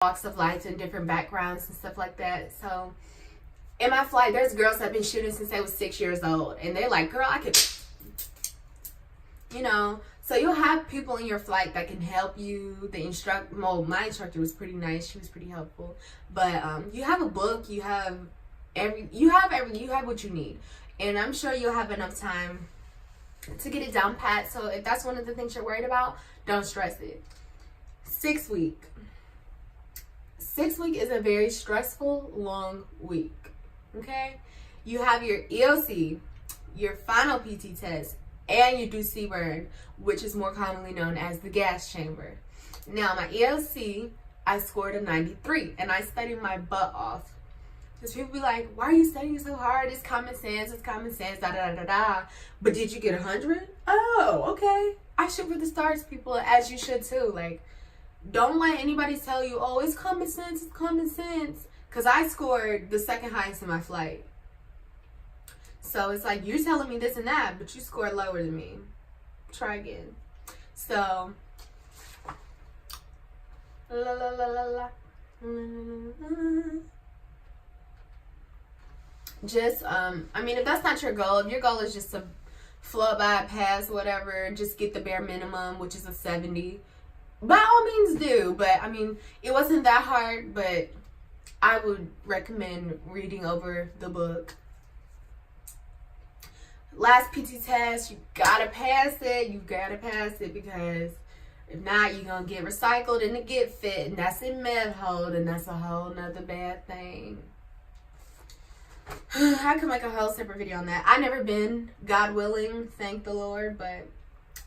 walks of life and different backgrounds and stuff like that. So in my flight, there's girls that have been shooting since they was 6 years old, and they're like, girl, I could, you know. So you'll have people in your flight that can help you. My instructor was pretty nice. She was pretty helpful. But you have a book. You have what you need, and I'm sure you'll have enough time to get it down pat. So if that's one of the things you're worried about, don't stress it. 6 week. 6 week is a very stressful, long week. Okay, you have your EOC, your final PT test, and you do CBURN, which is more commonly known as the gas chamber. Now, my EOC, I scored a 93, and I studied my butt off. Because people be like, why are you studying so hard? It's common sense, da da da da. But did you get 100? Oh, okay. I shoot for the stars, people, as you should too. Like, don't let anybody tell you, oh, it's common sense, it's common sense. Because I scored the second highest in my flight. So it's like, you're telling me this and that, but you scored lower than me. Try again. So, la la la la la. Just, I mean, if that's not your goal, if your goal is just to float by, pass, whatever, just get the bare minimum, which is a 70, by all means do. But, I mean, it wasn't that hard, but I would recommend reading over the book. Last PT test, you gotta pass it. You gotta pass it, because if not, you're gonna get recycled and get fit, and that's in med hold, and that's a whole nother bad thing. I could make a whole separate video on that. I've never been, God willing, thank the Lord, but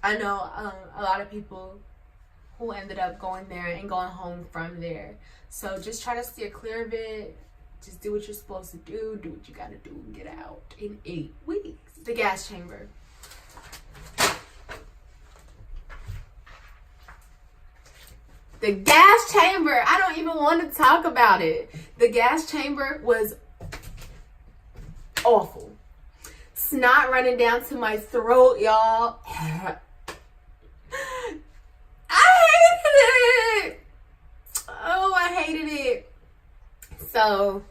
I know a lot of people who ended up going there and going home from there. So just try to steer clear of it. Just do what you're supposed to do. Do what you gotta do and get out in 8 weeks. The gas chamber. The gas chamber. I don't even want to talk about it. The gas chamber was awful. Snot running down to my throat, y'all. I hated it. Oh, I hated it. So,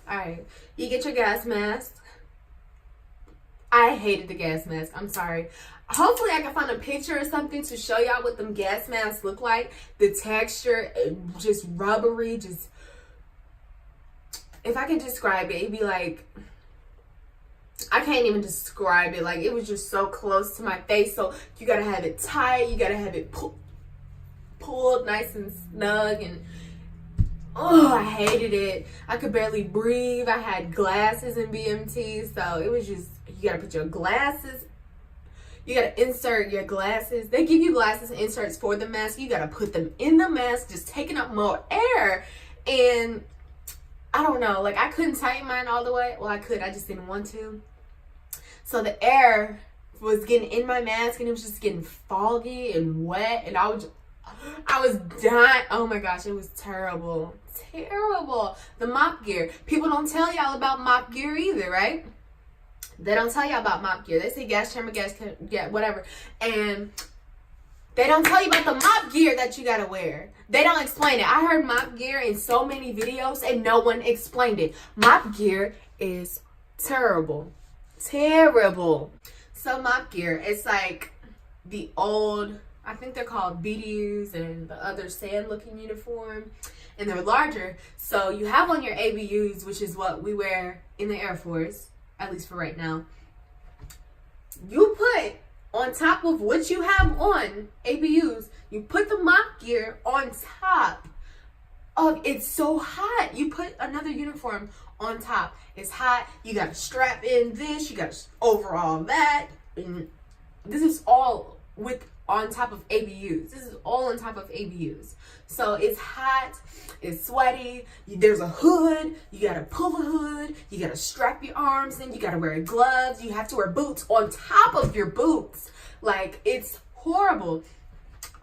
alright, you get your gas mask. I hated the gas mask. I'm sorry. Hopefully I can find a picture or something to show y'all what them gas masks look like. The texture, just rubbery, just, if I could describe it, it'd be like, I can't even describe it. Like, it was just so close to my face. So you gotta have it tight. You gotta have it pulled nice and snug. And oh, I hated it. I could barely breathe. I had glasses in BMT, so it was just, you gotta put your glasses, you gotta insert your glasses. They give you glasses and inserts for the mask. You gotta put them in the mask, just taking up more air. And I don't know, like, I couldn't tighten mine all the way. Well, I could, I just didn't want to. So the air was getting in my mask, and it was just getting foggy and wet, and I was dying. Oh my gosh, it was terrible. Terrible. The mop gear. People don't tell y'all about mop gear either, right? They don't tell y'all about mop gear. They say gas chamber, whatever. And they don't tell you about the mop gear that you gotta wear. They don't explain it. I heard mop gear in so many videos and no one explained it. Mop gear is terrible. Terrible. So mop gear, it's like the old, I think they're called BDUs and the other sand looking uniform, and they're larger. So you have on your ABUs, which is what we wear in the Air Force, at least for right now. You put on top of what you have on ABUs, you put the mop gear on top of, it's so hot. You put another uniform on top. It's hot. You got to strap in this, you got to overall that. And this is all on top of ABUs. This is all on top of ABUs. So it's hot, it's sweaty, there's a hood, you gotta pull the hood, you gotta strap your arms in, you gotta wear gloves, you have to wear boots on top of your boots. Like, it's horrible.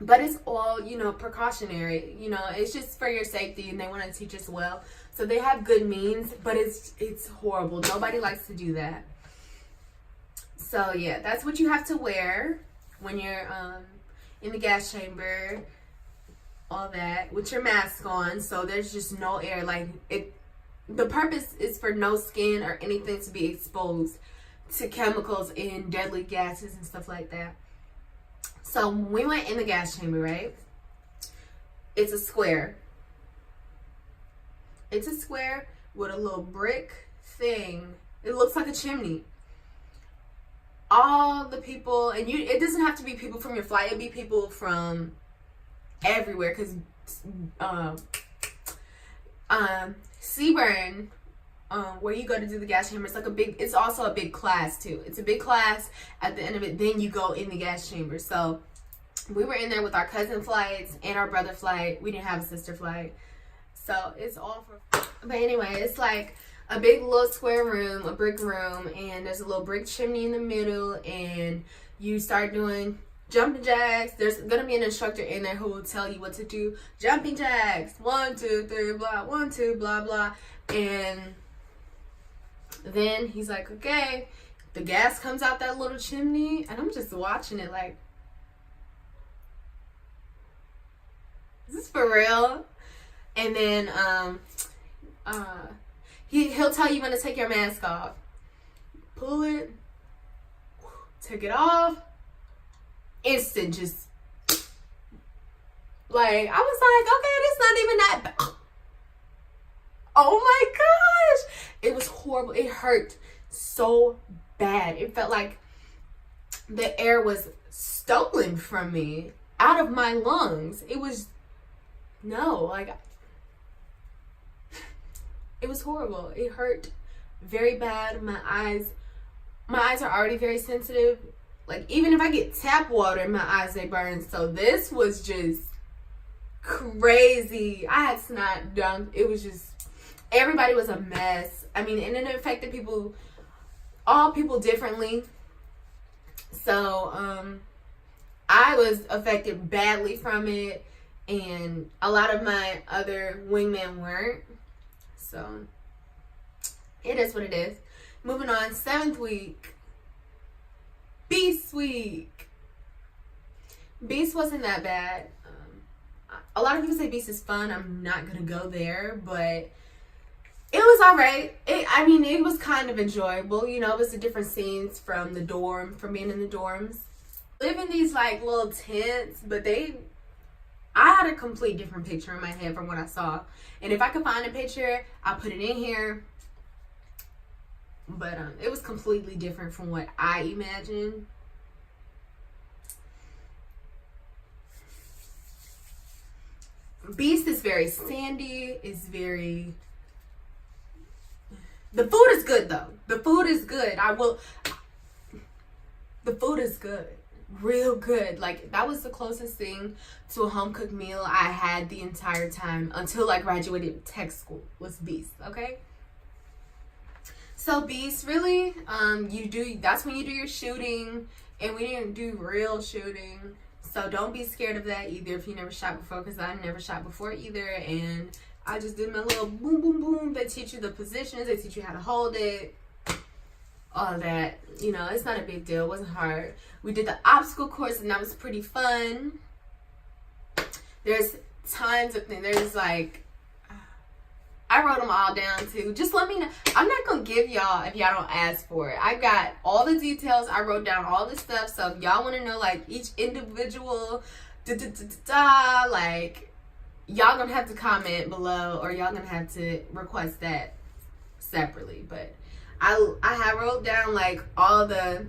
But it's all, you know, precautionary. You know, it's just for your safety, and they want to teach us well. So they have good means, but it's horrible. Nobody likes to do that. So yeah, that's what you have to wear when you're in the gas chamber. all that with your mask on, so there's just no air. Like it, the purpose is for no skin or anything to be exposed to chemicals and deadly gases and stuff like that. So we went in the gas chamber, right? It's a square. It's a square with a little brick thing. It looks like a chimney. All the people, and it doesn't have to be people from your flight. It'd be people from everywhere, because Seaburn, where you go to do the gas chamber, it's also a big class too. It's a big class. At the end of it, then you go in the gas chamber. So we were in there with our cousin flights and our brother flight. We didn't have a sister flight, so it's all for. But anyway, it's like a big little square room, a brick room, and there's a little brick chimney in the middle, and you start doing jumping jacks. There's gonna be an instructor in there who will tell you what to do. Jumping jacks, 1, 2, 3, blah, 1, 2, blah, blah. And then he's like, okay, the gas comes out that little chimney, and I'm just watching it like, is this for real? And then he'll tell you when to take your mask off. Pull it, take it off. Instant, just like, I was like, okay, it's not even that bad. Oh my gosh, it was horrible. It hurt so bad. It felt like the air was stolen from me out of my lungs. It was it was horrible. It hurt very bad. My eyes are already very sensitive. Like, even if I get tap water in my eyes, they burn. So this was just crazy. I had snot down. It was just, everybody was a mess. I mean, and it affected all people differently. So I was affected badly from it, and a lot of my other wingmen weren't. So it is what it is. Moving on, 7th week. Beast week. Beast wasn't that bad. A lot of people say Beast is fun. I'm not gonna go there, but it was alright. It was kind of enjoyable. You know, it was the different scenes from being in the dorms. Live in these like little tents, but I had a complete different picture in my head from what I saw. And if I could find a picture, I'll put it in here. But it was completely different from what I imagined. Beast is very sandy. The food is good though. The food is good. The food is good. Real good. Like, that was the closest thing to a home cooked meal I had the entire time until I graduated tech school, was Beast. Okay. So Beast, really, that's when you do your shooting, and we didn't do real shooting, so don't be scared of that either if you never shot before, because I never shot before either, and I just did my little boom, boom, boom. They teach you the positions, they teach you how to hold it, all that. You know, it's not a big deal, it wasn't hard. We did the obstacle course, and that was pretty fun. There's tons of things, there's like, I wrote them all down too. Just let me know. I'm not going to give y'all if y'all don't ask for it. I got all the details. I wrote down all this stuff. So if y'all want to know like each individual, like, y'all going to have to comment below, or y'all going to have to request that separately. But I have wrote down like all the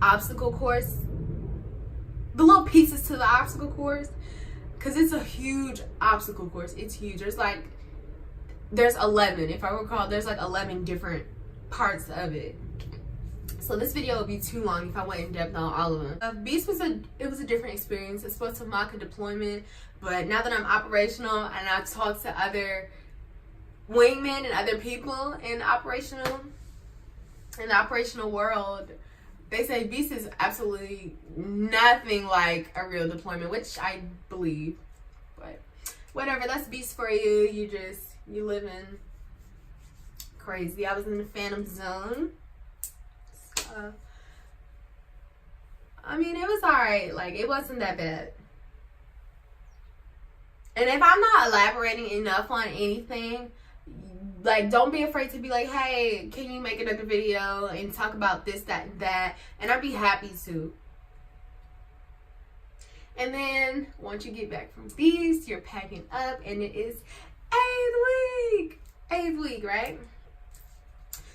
obstacle course, the little pieces to the obstacle course, because it's a huge obstacle course. It's huge. There's 11, if I recall, there's like 11 different parts of it. So this video would be too long if I went in depth on all of them. Beast was a different experience. It's supposed to mock a deployment, but now that I'm operational and I've talked to other wingmen and other people in the operational world, they say Beast is absolutely nothing like a real deployment, which I believe. But whatever, that's Beast for you. You living crazy. I was in the Phantom Zone. I mean, it was alright. Like, it wasn't that bad. And if I'm not elaborating enough on anything, like, don't be afraid to be like, hey, can you make another video and talk about this, that, and that? And I'd be happy to. And then once you get back from these, you're packing up, and it is 8th week, right?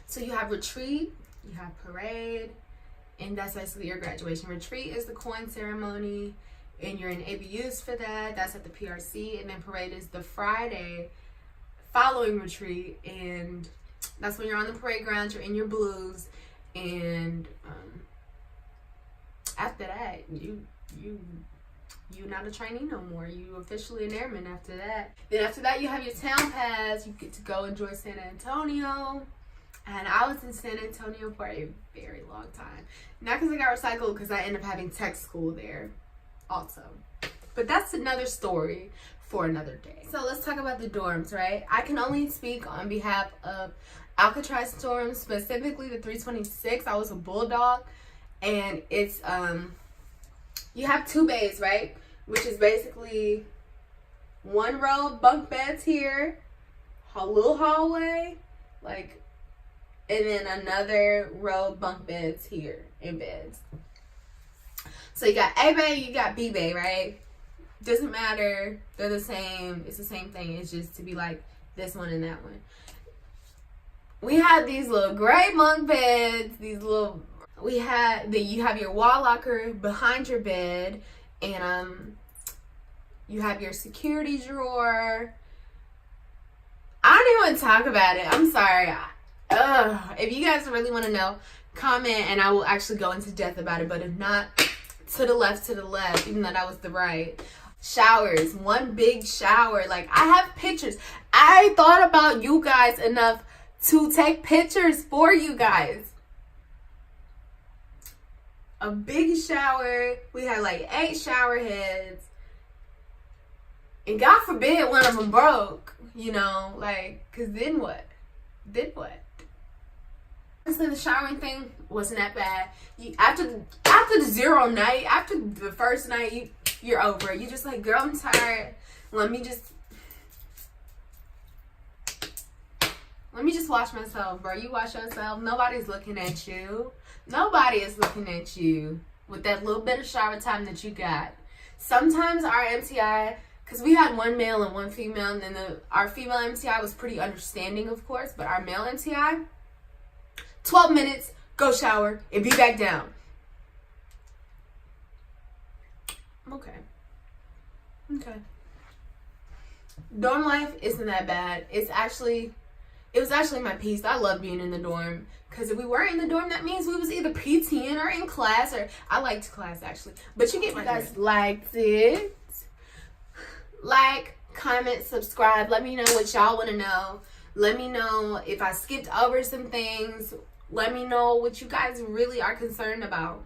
So you have retreat, you have parade, and that's basically your graduation. Retreat is the coin ceremony, and you're in ABUs for that. That's at the PRC. And then parade is the Friday following retreat, and that's when you're on the parade grounds, you're in your blues, and after that, you're not a trainee no more. You officially an airman after that. Then after that, you have your town pass. You get to go enjoy San Antonio. And I was in San Antonio for a very long time. Not because I got recycled, because I ended up having tech school there also. But that's another story for another day. So let's talk about the dorms, right? I can only speak on behalf of Alcatraz dorms, specifically the 326. I was a Bulldog, and it's you have 2 bays, right? Which is basically 1 row of bunk beds here, a little hallway, like, and then another row of bunk beds here in beds. So you got A bay, you got B bay, right? Doesn't matter. They're the same. It's the same thing. It's just to be like this one and that one. We had these little gray bunk beds. You have your wall locker behind your bed, and you have your security drawer. I don't even talk about it. I'm sorry. If you guys really want to know, comment, and I will actually go into depth about it. But if not, to the left, even though that was the right. Showers, 1 big shower. Like, I have pictures. I thought about you guys enough to take pictures for you guys. A big shower. We had like 8 shower heads. And God forbid one of them broke, you know, like, because then what? Honestly, the showering thing wasn't that bad. After the 0 night, after the first night, you're over it. You're just like, girl, I'm tired. Let me just wash myself, bro. You wash yourself. Nobody's looking at you. Nobody is looking at you with that little bit of shower time that you got. Sometimes our MTI, because we had 1 male and 1 female, and then our female MTI was pretty understanding, of course, but our male MTI, 12 minutes, go shower, and be back down. Okay. Dorm life isn't that bad. It was actually my peace. I love being in the dorm, because if we weren't in the dorm, that means we was either PTing or in class, or I liked class actually. But you get me, guys liked it. Like, comment, subscribe. Let me know what y'all want to know. Let me know if I skipped over some things. Let me know what you guys really are concerned about.